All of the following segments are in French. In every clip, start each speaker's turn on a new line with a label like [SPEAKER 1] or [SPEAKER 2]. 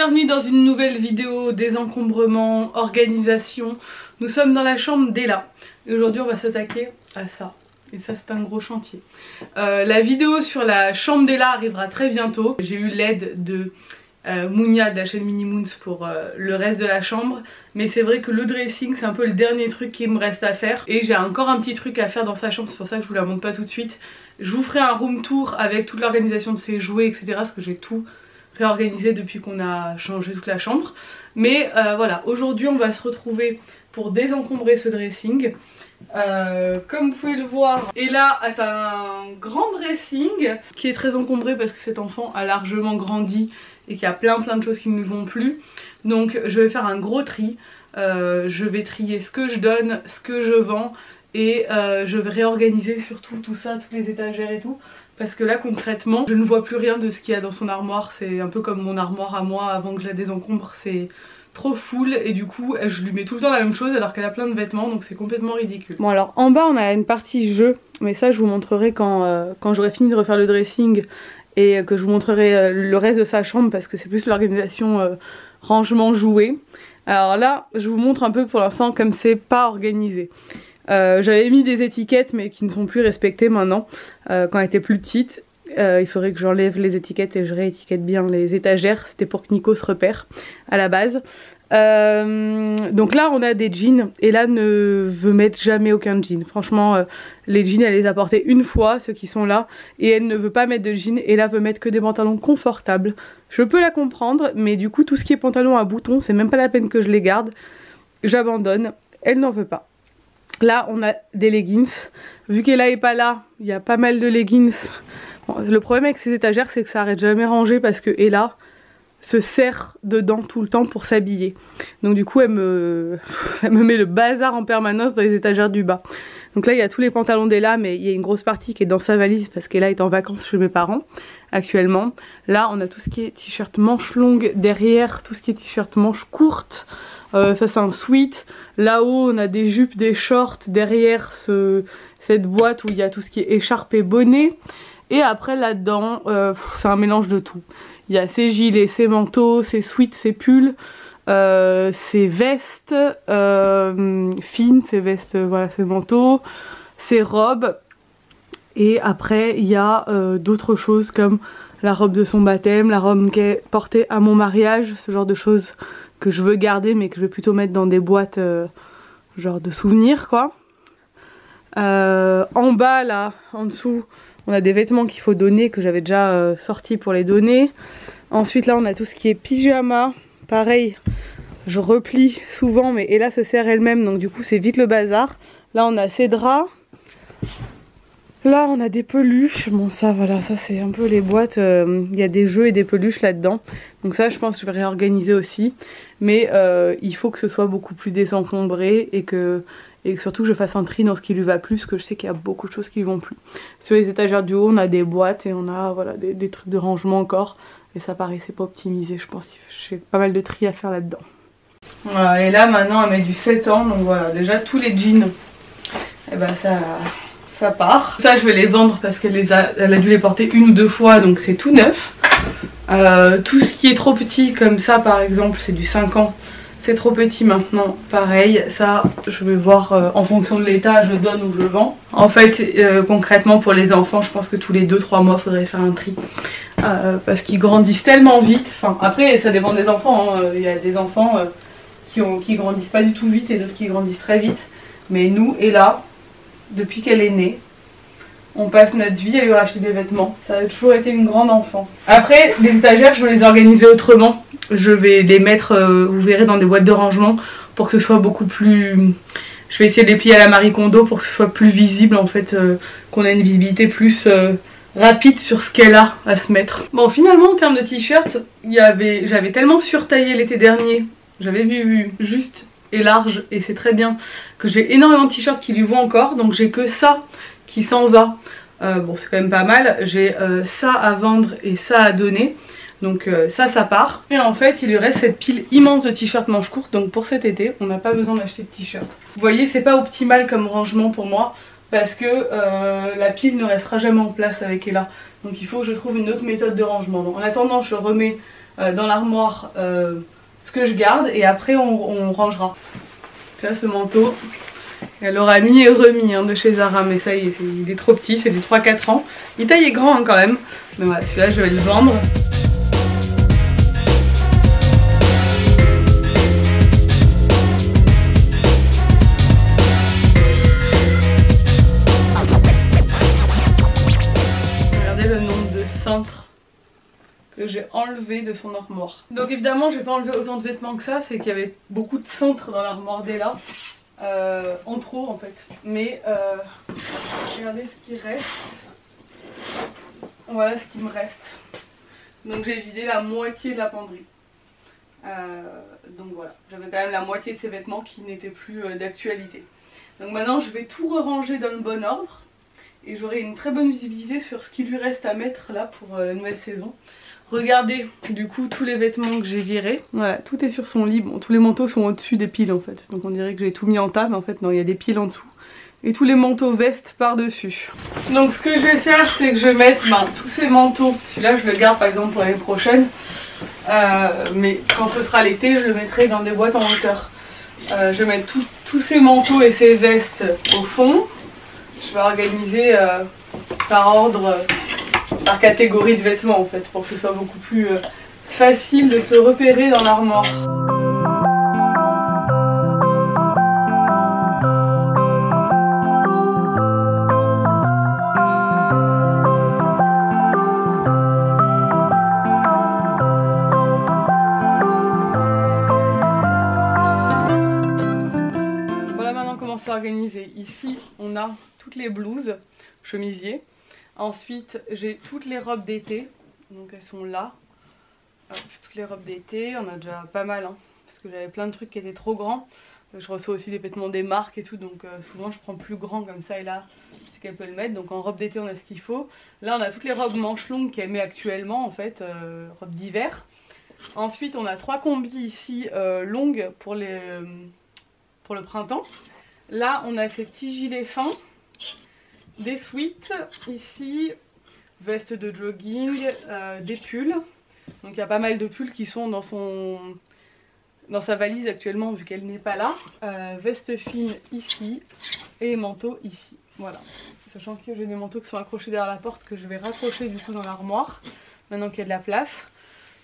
[SPEAKER 1] bienvenue dans une nouvelle vidéo désencombrement, organisation. Nous sommes dans la chambre d'Ella et aujourd'hui on va s'attaquer à ça. Et ça c'est un gros chantier. La vidéo sur la chambre d'Ella arrivera très bientôt. J'ai eu l'aide de Mounia de la chaîne Mini Moons pour le reste de la chambre. Mais c'est vrai que le dressing c'est un peu le dernier truc qui me reste à faire. Et j'ai encore un petit truc à faire dans sa chambre, c'est pour ça que je vous la montre pas tout de suite. Je vous ferai un room tour avec toute l'organisation de ses jouets etc. Parce que j'ai tout réorganisé depuis qu'on a changé toute la chambre. Mais voilà, aujourd'hui on va se retrouver pour désencombrer ce dressing. Comme vous pouvez le voir, Ella a un grand dressing qui est très encombré parce que cet enfant a largement grandi et qu'il y a plein de choses qui ne lui vont plus. Donc je vais faire un gros tri. Je vais trier ce que je donne, ce que je vends et je vais réorganiser surtout tout ça, toutes les étagères et tout. Parce que là concrètement je ne vois plus rien de ce qu'il y a dans son armoire. C'est un peu comme mon armoire à moi avant que je la désencombre. C'est trop full et du coup je lui mets tout le temps la même chose alors qu'elle a plein de vêtements, donc c'est complètement ridicule. Bon alors en bas on a une partie jeu, mais ça je vous montrerai quand j'aurai fini de refaire le dressing et que je vous montrerai le reste de sa chambre parce que c'est plus l'organisation rangement jouet. Alors là je vous montre un peu pour l'instant comme c'est pas organisé. J'avais mis des étiquettes mais qui ne sont plus respectées maintenant quand elle était plus petite. Il faudrait que j'enlève les étiquettes et je réétiquette bien les étagères. C'était pour que Nico se repère à la base. Donc là on a des jeans et là ne veut mettre jamais aucun jean. Franchement les jeans elle les a portés une fois ceux qui sont là et elle ne veut pas mettre de jeans et là veut mettre que des pantalons confortables. Je peux la comprendre mais du coup tout ce qui est pantalon à boutons c'est même pas la peine que je les garde. J'abandonne, elle n'en veut pas. Là on a des leggings. Vu qu'Ella est pas là, il y a pas mal de leggings. Bon, le problème avec ces étagères c'est que ça arrête jamais rangé parce que Ella se serre dedans tout le temps pour s'habiller. Donc du coup elle me met le bazar en permanence dans les étagères du bas. Donc là il y a tous les pantalons d'Ella mais il y a une grosse partie qui est dans sa valise parce qu'Ella est en vacances chez mes parents actuellement. Là on a tout ce qui est t-shirt manches longues derrière, tout ce qui est t-shirt manches courtes. Ça c'est un sweat. Là-haut on a des jupes, des shorts derrière cette boîte où il y a tout ce qui est écharpe et bonnet. Et après là-dedans, c'est un mélange de tout. Il y a ses gilets, ses manteaux, ses sweats, ses pulls, ses vestes fines, ses vestes, voilà, ses manteaux, ses robes. Et après, il y a d'autres choses comme la robe de son baptême, la robe qu'elle portait à mon mariage, ce genre de choses que je veux garder mais que je vais plutôt mettre dans des boîtes genre de souvenirs quoi. En bas là, en dessous, on a des vêtements qu'il faut donner que j'avais déjà sortis pour les donner. Ensuite là on a tout ce qui est pyjama. Pareil, je replie souvent mais Ella se sert elle-même donc du coup c'est vite le bazar. Là on a ses draps. Là on a des peluches. Bon ça voilà, ça c'est un peu les boîtes. Il y a des jeux et des peluches là-dedans. Donc ça je pense que je vais réorganiser aussi. Mais il faut que ce soit beaucoup plus désencombré et que surtout je fasse un tri dans ce qui lui va plus, parce que je sais qu'il y a beaucoup de choses qui lui vont plus. Sur les étagères du haut on a des boîtes et on a voilà, des trucs de rangement encore. Et ça paraissait pas optimisé, je pense que j'ai pas mal de tri à faire là-dedans. Voilà, et là maintenant elle met du 7 ans, donc voilà, déjà tous les jeans, et ben ça part. Ça je vais les vendre parce qu'elle a dû les porter une ou deux fois, donc c'est tout neuf. Tout ce qui est trop petit comme ça par exemple, c'est du 5 ans. C'est trop petit maintenant, pareil, ça je vais voir en fonction de l'état, je donne ou je vends. En fait, concrètement pour les enfants, je pense que tous les 2-3 mois, il faudrait faire un tri. Parce qu'ils grandissent tellement vite, enfin après ça dépend des enfants, hein. Il y a des enfants qui grandissent pas du tout vite et d'autres qui grandissent très vite. Mais nous, et là, depuis qu'elle est née, on passe notre vie à lui racheter des vêtements. Ça a toujours été une grande enfant. Après, les étagères, je vais les organiser autrement. Je vais les mettre, vous verrez, dans des boîtes de rangement pour que ce soit beaucoup plus... Je vais essayer de les plier à la Marie Kondo pour que ce soit plus visible en fait, qu'on ait une visibilité plus rapide sur ce qu'elle a à se mettre. Bon, finalement en termes de t-shirt, j'avais tellement surtaillé l'été dernier, j'avais vu juste et large et c'est très bien, que j'ai énormément de t-shirts qui lui vont encore, donc j'ai que ça qui s'en va. Bon c'est quand même pas mal, j'ai ça à vendre et ça à donner. Donc ça part. Et en fait il lui reste cette pile immense de t-shirts manches courtes. Donc pour cet été on n'a pas besoin d'acheter de t-shirts. Vous voyez c'est pas optimal comme rangement pour moi. Parce que la pile ne restera jamais en place avec Ella. Donc il faut que je trouve une autre méthode de rangement. Donc, en attendant je remets dans l'armoire ce que je garde et après on rangera. Tu vois ce manteau, elle aura mis et remis hein, de chez Zara, mais ça y est, il est trop petit, c'est du 3-4 ans. Il taille est grand hein, quand même, mais voilà, celui-là je vais le vendre. Regardez le nombre de cintres que j'ai enlevé de son armoire. Donc évidemment j'ai pas enlevé autant de vêtements que ça, c'est qu'il y avait beaucoup de cintres dans l'armoire d'Ella. En trop en fait, mais regardez ce qui reste, voilà ce qui me reste, donc j'ai vidé la moitié de la penderie, donc voilà, j'avais quand même la moitié de ces vêtements qui n'étaient plus d'actualité. Donc maintenant je vais tout ranger dans le bon ordre et j'aurai une très bonne visibilité sur ce qui lui reste à mettre là pour la nouvelle saison. Regardez du coup tous les vêtements que j'ai virés, voilà, tout est sur son lit, bon tous les manteaux sont au-dessus des piles en fait, donc on dirait que j'ai tout mis en tas mais en fait non, il y a des piles en dessous et tous les manteaux vestes par dessus. Donc ce que je vais faire c'est que je vais mettre tous ces manteaux, celui-là je le garde par exemple pour l'année prochaine, mais quand ce sera l'été je le mettrai dans des boîtes en hauteur. Je vais mettre tous ces manteaux et ces vestes au fond, je vais organiser par ordre, par catégorie de vêtements en fait, pour que ce soit beaucoup plus facile de se repérer dans l'armoire. Voilà maintenant comment c'est organisé. Ici on a toutes les blouses, chemisiers. Ensuite j'ai toutes les robes d'été, donc elles sont là, toutes les robes d'été, on a déjà pas mal hein, parce que j'avais plein de trucs qui étaient trop grands. Je reçois aussi des vêtements des marques et tout, donc souvent je prends plus grand comme ça et là je sais qu'elle peut le mettre. Donc en robe d'été on a ce qu'il faut. Là on a toutes les robes manches longues qu'elle met actuellement en fait, robes d'hiver. Ensuite on a 3 combis ici longues pour le printemps. Là on a ces petits gilets fins. Des sweats ici, veste de jogging, des pulls. Donc il y a pas mal de pulls qui sont dans sa valise actuellement vu qu'elle n'est pas là. Veste fine ici et manteau ici. Voilà. Sachant que j'ai des manteaux qui sont accrochés derrière la porte que je vais raccrocher du coup dans l'armoire maintenant qu'il y a de la place.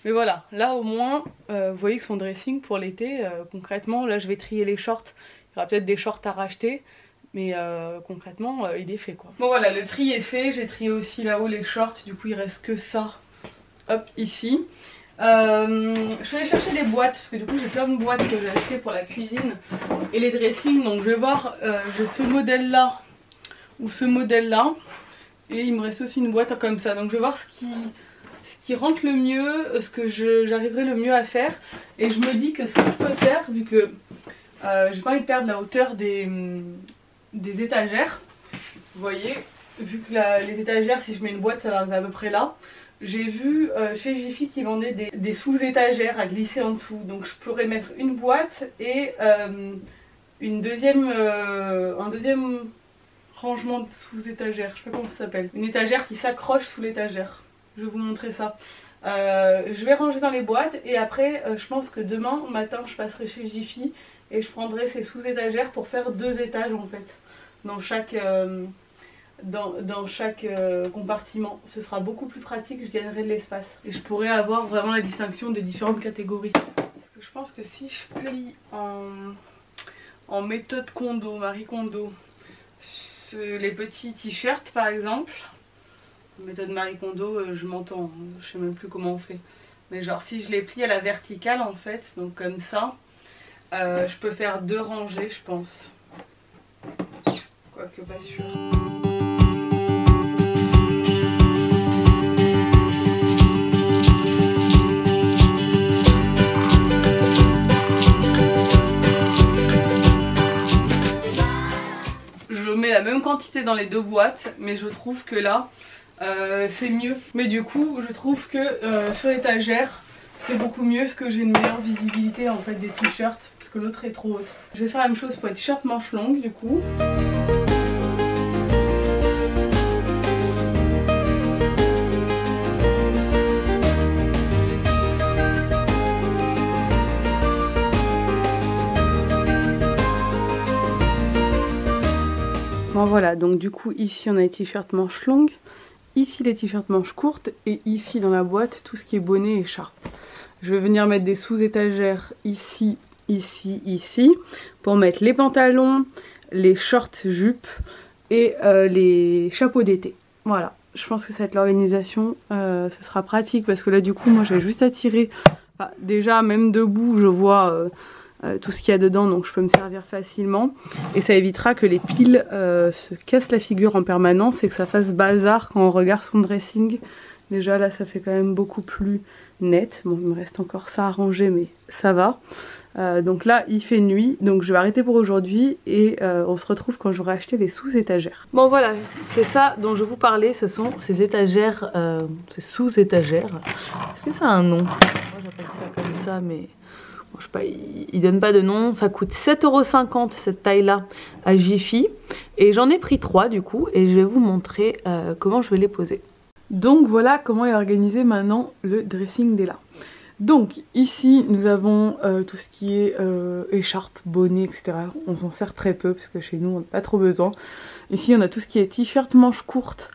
[SPEAKER 1] Mais voilà, là au moins vous voyez que son dressing pour l'été, concrètement, là je vais trier les shorts. Il y aura peut-être des shorts à racheter. Mais concrètement il est fait quoi. Bon voilà, le tri est fait, j'ai trié aussi là-haut les shorts, du coup il reste que ça, hop, ici. Je suis allée chercher des boîtes, parce que du coup j'ai plein de boîtes que j'ai achetées pour la cuisine et les dressings, donc je vais voir, j'ai ce modèle là ou ce modèle là, et il me reste aussi une boîte comme ça, donc je vais voir ce qui rentre le mieux, ce que j'arriverai le mieux à faire, et je me dis que ce que je peux faire, vu que j'ai pas envie de perdre la hauteur des étagères, vous voyez, vu que les étagères, si je mets une boîte ça va arriver à peu près là. J'ai vu chez Jiffy qui vendait des sous-étagères à glisser en dessous, donc je pourrais mettre une boîte et un deuxième rangement de sous-étagères, je sais pas comment ça s'appelle, une étagère qui s'accroche sous l'étagère. Je vais vous montrer ça. Je vais ranger dans les boîtes et après je pense que demain matin je passerai chez Jiffy et je prendrai ces sous-étagères pour faire 2 étages en fait dans chaque compartiment. Ce sera beaucoup plus pratique, je gagnerai de l'espace et je pourrai avoir vraiment la distinction des différentes catégories. Parce que je pense que si je plie en méthode Kondo, Marie Kondo, les petits t-shirts par exemple, méthode Marie Kondo, je m'entends, je sais même plus comment on fait, mais genre si je les plie à la verticale en fait, donc comme ça, je peux faire 2 rangées je pense, quoique pas sûr. Je mets la même quantité dans les 2 boîtes, mais je trouve que là c'est mieux. Mais du coup je trouve que sur l'étagère c'est beaucoup mieux, parce que j'ai une meilleure visibilité en fait des t-shirts, parce que l'autre est trop haute. Je vais faire la même chose pour les t-shirts manches longues du coup. Voilà, donc du coup ici on a les t-shirts manches longues, ici les t-shirts manches courtes et ici dans la boîte tout ce qui est bonnet et écharpe. Je vais venir mettre des sous-étagères ici, ici, ici pour mettre les pantalons, les shorts jupes et les chapeaux d'été. Voilà, je pense que ça va être l'organisation, ce sera pratique parce que là du coup moi j'ai juste à tirer. Enfin, déjà même debout je vois tout ce qu'il y a dedans, donc je peux me servir facilement et ça évitera que les piles se cassent la figure en permanence et que ça fasse bazar quand on regarde son dressing. Déjà là ça fait quand même beaucoup plus net. Bon, il me reste encore ça à ranger mais ça va. Donc là il fait nuit, donc je vais arrêter pour aujourd'hui et on se retrouve quand j'aurai acheté les sous-étagères. Bon voilà, c'est ça dont je vous parlais, ce sont ces étagères, ces sous-étagères. Est-ce que ça a un nom? Moi j'appelle ça comme ça mais... Bon, je sais pas, ils donnent pas de nom. Ça coûte 7,50 € cette taille là à Jiffy. Et j'en ai pris 3 du coup. Et je vais vous montrer comment je vais les poser. Donc voilà comment est organisé maintenant le dressing d'Ella. Donc ici nous avons tout ce qui est écharpe, bonnet, etc. On s'en sert très peu parce que chez nous on n'a pas trop besoin. Ici on a tout ce qui est t-shirt manches courtes.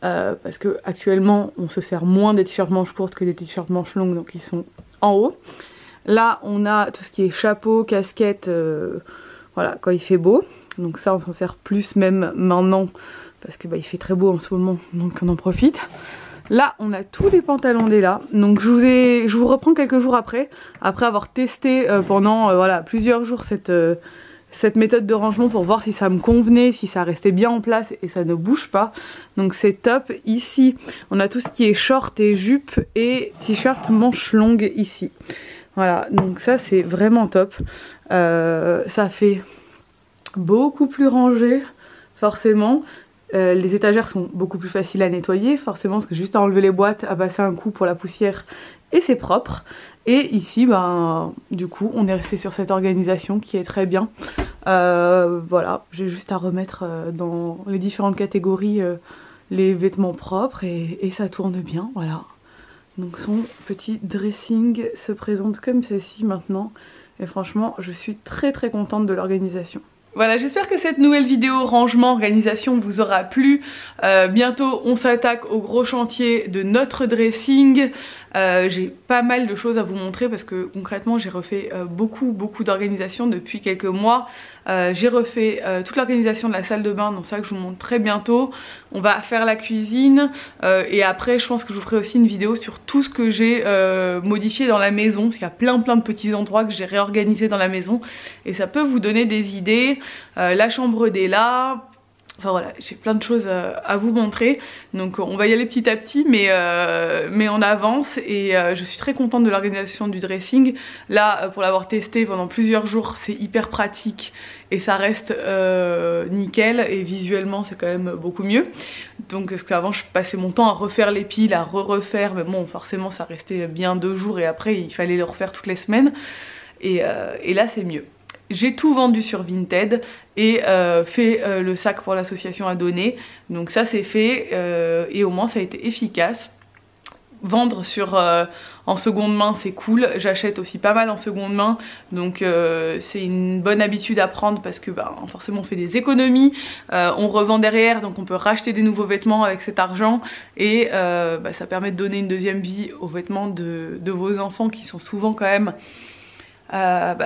[SPEAKER 1] Parce que actuellement on se sert moins des t-shirts manches courtes que des t-shirts manches longues. Donc ils sont en haut. Là on a tout ce qui est chapeau, casquette, voilà, quand il fait beau. Donc ça on s'en sert plus même maintenant parce que il fait très beau en ce moment, donc on en profite. Là on a tous les pantalons d'Ella. Donc je vous reprends quelques jours après avoir testé pendant voilà, plusieurs jours cette méthode de rangement pour voir si ça me convenait, si ça restait bien en place et ça ne bouge pas. Donc c'est top. Ici on a tout ce qui est short et jupe et t-shirt manches longues ici. Voilà, donc ça c'est vraiment top. Ça fait beaucoup plus rangé, forcément. Les étagères sont beaucoup plus faciles à nettoyer, forcément, parce que juste à enlever les boîtes, à passer un coup pour la poussière, et c'est propre. Et ici, du coup, on est resté sur cette organisation qui est très bien. Voilà, j'ai juste à remettre dans les différentes catégories les vêtements propres, et ça tourne bien, voilà. Donc son petit dressing se présente comme ceci maintenant. Et franchement, je suis très très contente de l'organisation. Voilà, j'espère que cette nouvelle vidéo rangement, organisation vous aura plu. Bientôt on s'attaque au gros chantier de notre dressing. J'ai pas mal de choses à vous montrer parce que concrètement j'ai refait beaucoup d'organisation depuis quelques mois. J'ai refait toute l'organisation de la salle de bain, donc ça que je vous montre très bientôt. On va faire la cuisine et après je pense que je vous ferai aussi une vidéo sur tout ce que j'ai modifié dans la maison, parce qu'il y a plein de petits endroits que j'ai réorganisés dans la maison et ça peut vous donner des idées. La chambre d'Ella, enfin voilà, j'ai plein de choses à vous montrer, donc on va y aller petit à petit, mais on avance et je suis très contente de l'organisation du dressing. Là, pour l'avoir testé pendant plusieurs jours, c'est hyper pratique et ça reste nickel et visuellement c'est quand même beaucoup mieux. Donc parce qu'avant je passais mon temps à refaire les piles, à refaire, mais bon forcément ça restait bien 2 jours et après il fallait le refaire toutes les semaines et là c'est mieux. J'ai tout vendu sur Vinted et fait le sac pour l'association à donner. Donc ça c'est fait et au moins ça a été efficace. Vendre en seconde main c'est cool, j'achète aussi pas mal en seconde main, donc c'est une bonne habitude à prendre parce que forcément on fait des économies, on revend derrière donc on peut racheter des nouveaux vêtements avec cet argent et ça permet de donner une deuxième vie aux vêtements de vos enfants qui sont souvent quand même...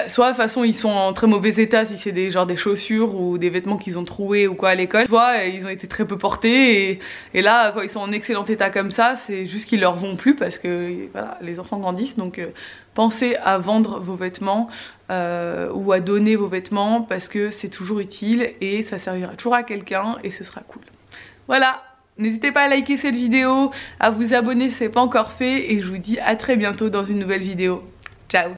[SPEAKER 1] soit de toute façon ils sont en très mauvais état si c'est des chaussures ou des vêtements qu'ils ont troués ou quoi à l'école, soit ils ont été très peu portés et là quand ils sont en excellent état comme ça c'est juste qu'ils leur vont plus parce que voilà, les enfants grandissent, donc pensez à vendre vos vêtements ou à donner vos vêtements parce que c'est toujours utile et ça servira toujours à quelqu'un et ce sera cool. Voilà, n'hésitez pas à liker cette vidéo, à vous abonner si ce n'est pas encore fait et je vous dis à très bientôt dans une nouvelle vidéo. Ciao!